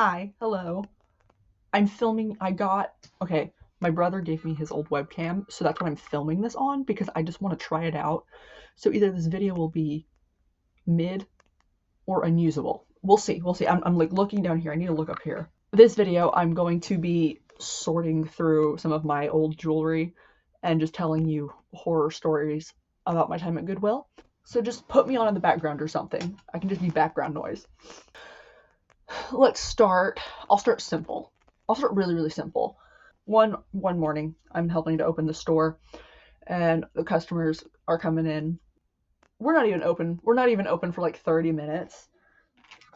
Hi, hello. I'm filming, okay, my brother gave me his old webcam, so that's what I'm filming this on because I just want to try it out. So either this video will be mid or unusable. We'll see. I'm like looking down here. I need to look up here. This video, I'm going to be sorting through some of my old jewelry and just telling you horror stories about my time at Goodwill. So just put me on in the background or something. I can just be background noise. Let's start. I'll start simple. I'll start really, really simple. One morning, I'm helping to open the store, and the customers are coming in. We're not even open. We're not even open for like 30 minutes,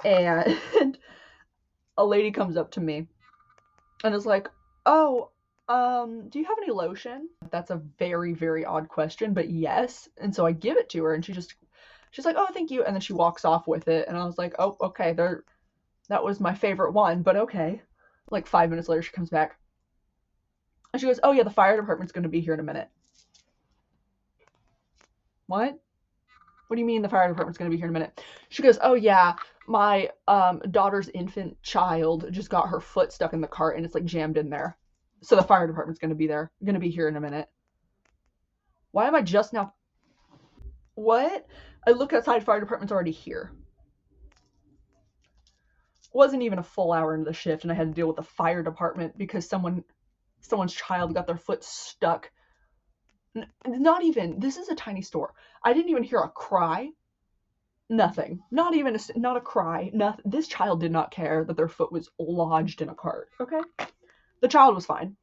and a lady comes up to me and is like, "Oh, do you have any lotion?" That's a very, very odd question, but yes. And so I give it to her, and she's like, "Oh, thank you," and then she walks off with it, and I was like, "Oh, okay, that was my favorite one, but okay." Like 5 minutes later, she comes back. And she goes, "Oh yeah, the fire department's going to be here in a minute." What? What do you mean the fire department's going to be here in a minute? She goes, "Oh yeah, my daughter's infant child just got her foot stuck in the cart and it's like jammed in there. So the fire department's going to be here in a minute." Why am I just now? What? I look outside, fire department's already here. It wasn't even a full hour into the shift and I had to deal with the fire department because someone's child got their foot stuck. Not even, this is a tiny store. I didn't even hear a cry. Nothing. Not a cry. Nothing. This child did not care that their foot was lodged in a cart. Okay? The child was fine.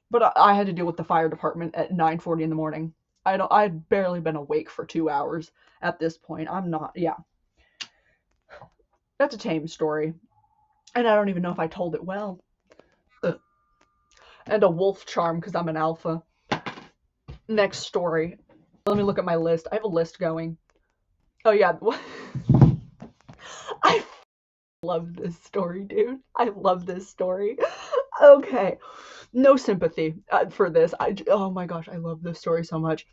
But I had to deal with the fire department at 9:40 in the morning. I'd barely been awake for 2 hours at this point. Yeah. That's a tame story. And I don't even know if I told it well. Ugh. And a wolf charm because I'm an alpha. Next story. Let me look at my list. I have a list going. Oh yeah. I love this story, dude. I love this story. Okay. No sympathy for this. Oh my gosh, I love this story so much.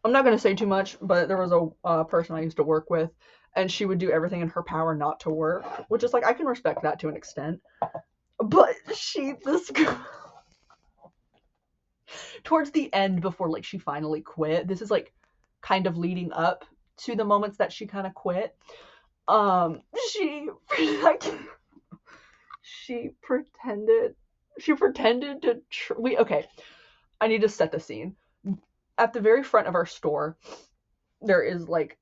I'm not going to say too much, but there was a person I used to work with, and she would do everything in her power not to work, which is like, I can respect that to an extent. But this girl, towards the end, before like she finally quit, this is like kind of leading up to the moments that she kind of quit. She she pretended to okay, I need to set the scene. At the very front of our store, there is like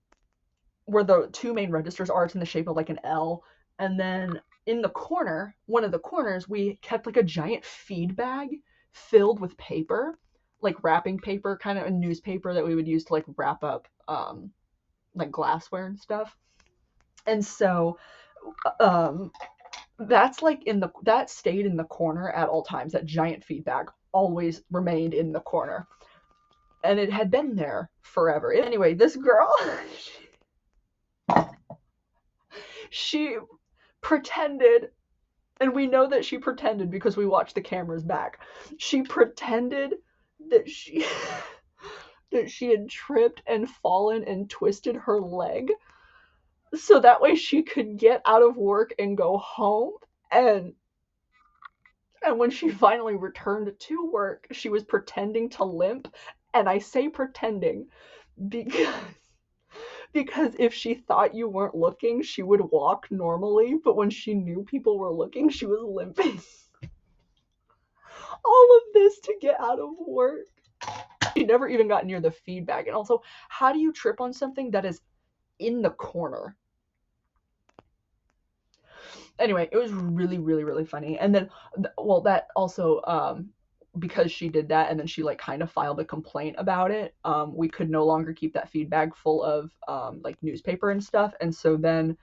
where the two main registers are. It's in the shape of like an L, and then in the corner, one of the corners, we kept like a giant feed bag filled with paper, like wrapping paper, kind of a newspaper that we would use to like wrap up like glassware and stuff. And so that's like that stayed in the corner at all times. That giant feedback always remained in the corner, and it had been there forever. Anyway, this girl, she pretended, and we know that she pretended because we watched the cameras back. She pretended that she that she had tripped and fallen and twisted her leg so that way she could get out of work and go home. And when she finally returned to work, she was pretending to limp. And I say pretending because if she thought you weren't looking, she would walk normally, but when she knew people were looking, she was limping. All of this to get out of work. She never even got near the feedback. And also, how do you trip on something that is in the corner? Anyway, it was really, really, really funny. And then, well, that also, because she did that and then she like kind of filed a complaint about it, we could no longer keep that feed bag full of like newspaper and stuff. And so then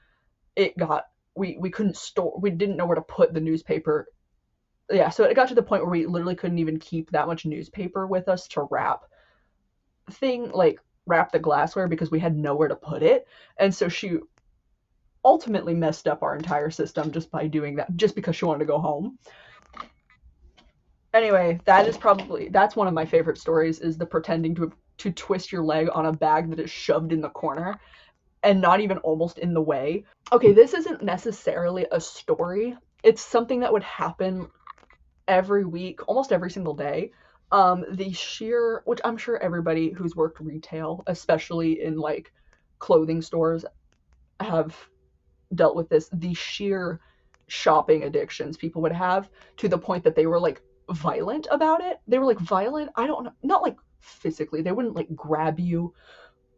we couldn't store, we didn't know where to put the newspaper. Yeah, so it got to the point where we literally couldn't even keep that much newspaper with us to wrap the glassware because we had nowhere to put it. And so she ultimately messed up our entire system just by doing that, just because she wanted to go home. Anyway, that's one of my favorite stories, is the pretending to twist your leg on a bag that is shoved in the corner. and not even almost in the way. Okay, this isn't necessarily a story. It's something that would happen every week, almost every single day. The sheer, which I'm sure everybody who's worked retail, especially in like clothing stores, have dealt with this, the sheer shopping addictions people would have, to the point that they were like violent about it. They were like violent, I don't know, not like physically, they wouldn't like grab you,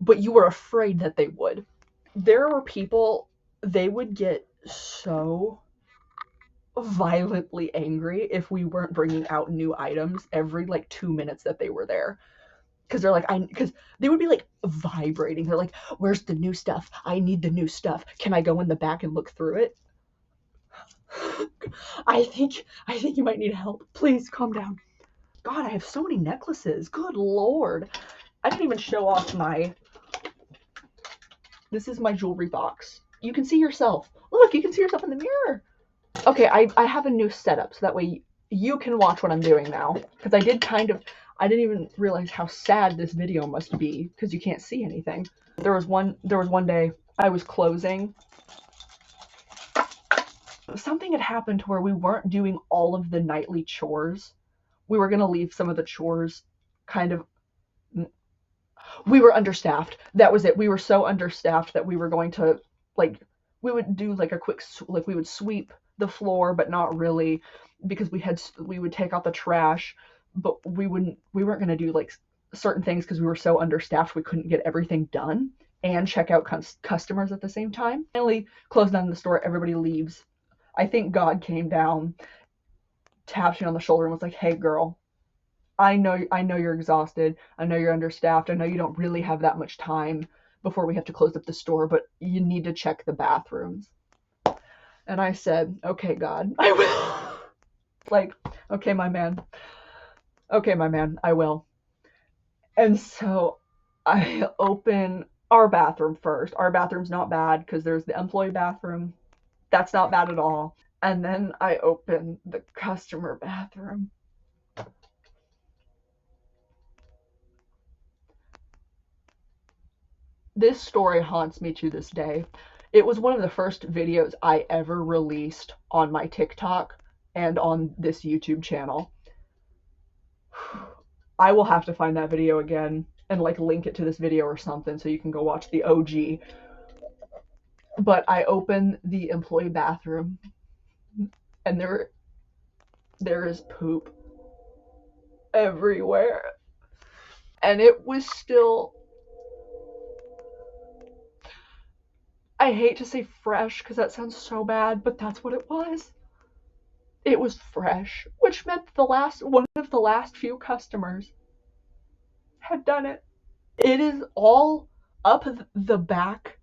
but you were afraid that they would. There were people, they would get so violently angry if we weren't bringing out new items every like 2 minutes that they were there. Because they're like, because they would be like vibrating. They're like, where's the new stuff? I need the new stuff. Can I go in the back and look through it? I think you might need help. Please calm down. God, I have so many necklaces. Good Lord. I didn't even show off this is my jewelry box. You can see yourself. Look, you can see yourself in the mirror. Okay, I have a new setup, so that way you can watch what I'm doing now. Because I didn't even realize how sad this video must be, because you can't see anything. There was one day I was closing. Something had happened to where we weren't doing all of the nightly chores. We were going to leave some of the chores kind of, we were understaffed. That was it. We were so understaffed that we were going to, like, we would do like a quick, like we would sweep the floor, but not really, because we would take out the trash, but we weren't going to do like certain things because we were so understaffed we couldn't get everything done and check out customers at the same time. Finally, closed down the store, everybody leaves. I think God came down, tapped me on the shoulder, and was like, hey girl, I know you're exhausted. I know you're understaffed. I know you don't really have that much time before we have to close up the store, but you need to check the bathrooms. And I said, okay, God, I will. Like, okay, my man, I will. And so I open our bathroom first. Our bathroom's not bad because there's the employee bathroom. That's not bad at all. And then I open the customer bathroom. This story haunts me to this day. It was one of the first videos I ever released on my TikTok and on this YouTube channel. I will have to find that video again and like link it to this video or something so you can go watch the OG. But I open the employee bathroom and there is poop everywhere. And it was still, I hate to say fresh because that sounds so bad, but that's what it was. It was fresh, which meant one of the last few customers had done it. It is all up the back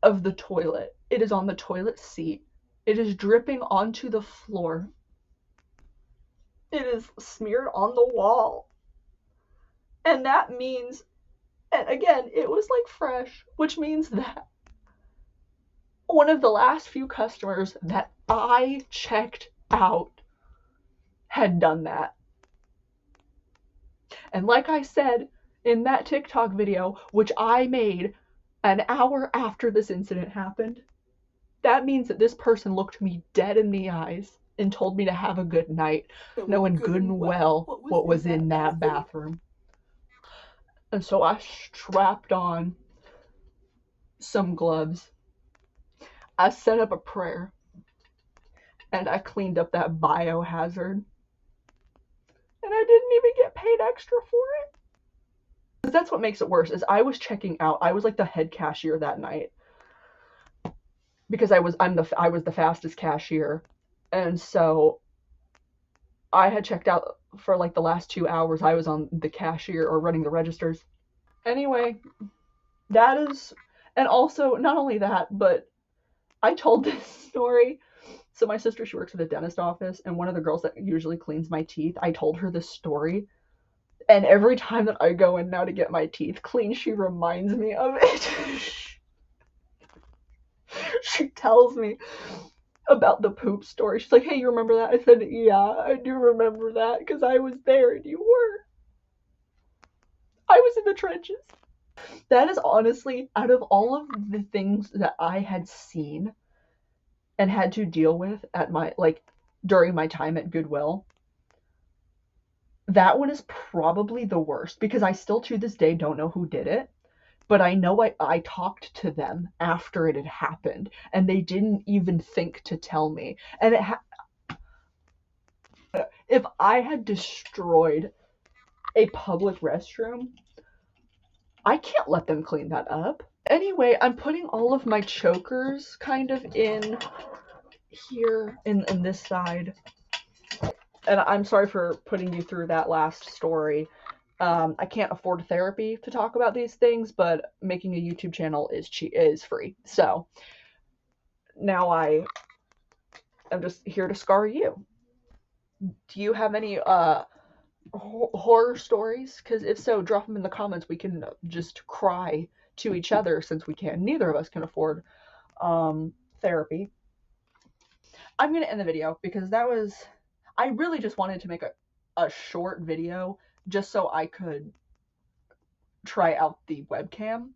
of the toilet. It is on the toilet seat. It is dripping onto the floor. It is smeared on the wall. And that means, and again, it was like fresh, which means that one of the last few customers that I checked out had done that. And like I said in that TikTok video, which I made an hour after this incident happened, that means that this person looked me dead in the eyes and told me to have a good night, knowing good and well what was in that bathroom. And so I strapped on some gloves. I set up a prayer. And I cleaned up that biohazard. And I didn't even get paid extra for it. Because that's what makes it worse, is I was checking out. I was like the head cashier that night. Because I was the fastest cashier. And so I had checked out for like the last 2 hours. I was on the cashier or running the registers. Anyway, that is, and also not only that, but I told this story. So my sister, she works at a dentist office, and one of the girls that usually cleans my teeth, I told her this story. And every time that I go in now to get my teeth cleaned, she reminds me of it. She tells me about the poop story. She's like, hey, you remember that? I said, yeah, I do remember that because I was there and you were. I was in the trenches. That is honestly, out of all of the things that I had seen and had to deal with at my, like, during my time at Goodwill, that one is probably the worst because I still to this day don't know who did it. But I know I talked to them after it had happened, and they didn't even think to tell me. And if I had destroyed a public restroom, I can't let them clean that up. Anyway, I'm putting all of my chokers kind of in here in this side. And I'm sorry for putting you through that last story. I can't afford therapy to talk about these things, but making a YouTube channel is free. So now I am just here to scar you. Do you have any horror stories? Because if so, drop them in the comments. We can just cry to each other since we can. Neither of us can afford therapy. I'm gonna end the video because that was. I really just wanted to make a short video just so I could try out the webcam.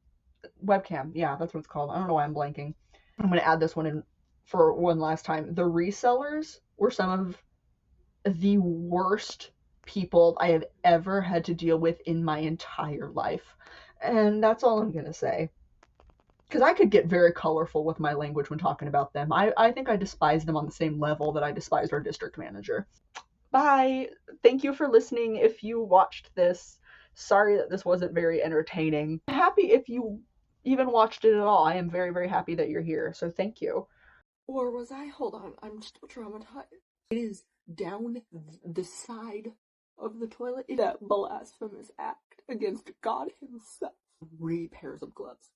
Webcam, yeah, that's what it's called. I don't know why I'm blanking. I'm gonna add this one in for one last time. The resellers were some of the worst people I have ever had to deal with in my entire life. And that's all I'm gonna say. Because I could get very colorful with my language when talking about them. I think I despise them on the same level that I despised our district manager. Bye! Thank you for listening if you watched this. Sorry that this wasn't very entertaining. I'm happy if you even watched it at all. I am very, very happy that you're here, so thank you. Or was I? Hold on, I'm still traumatized. It is down the side of the toilet. That blasphemous act against God himself. 3 pairs of gloves.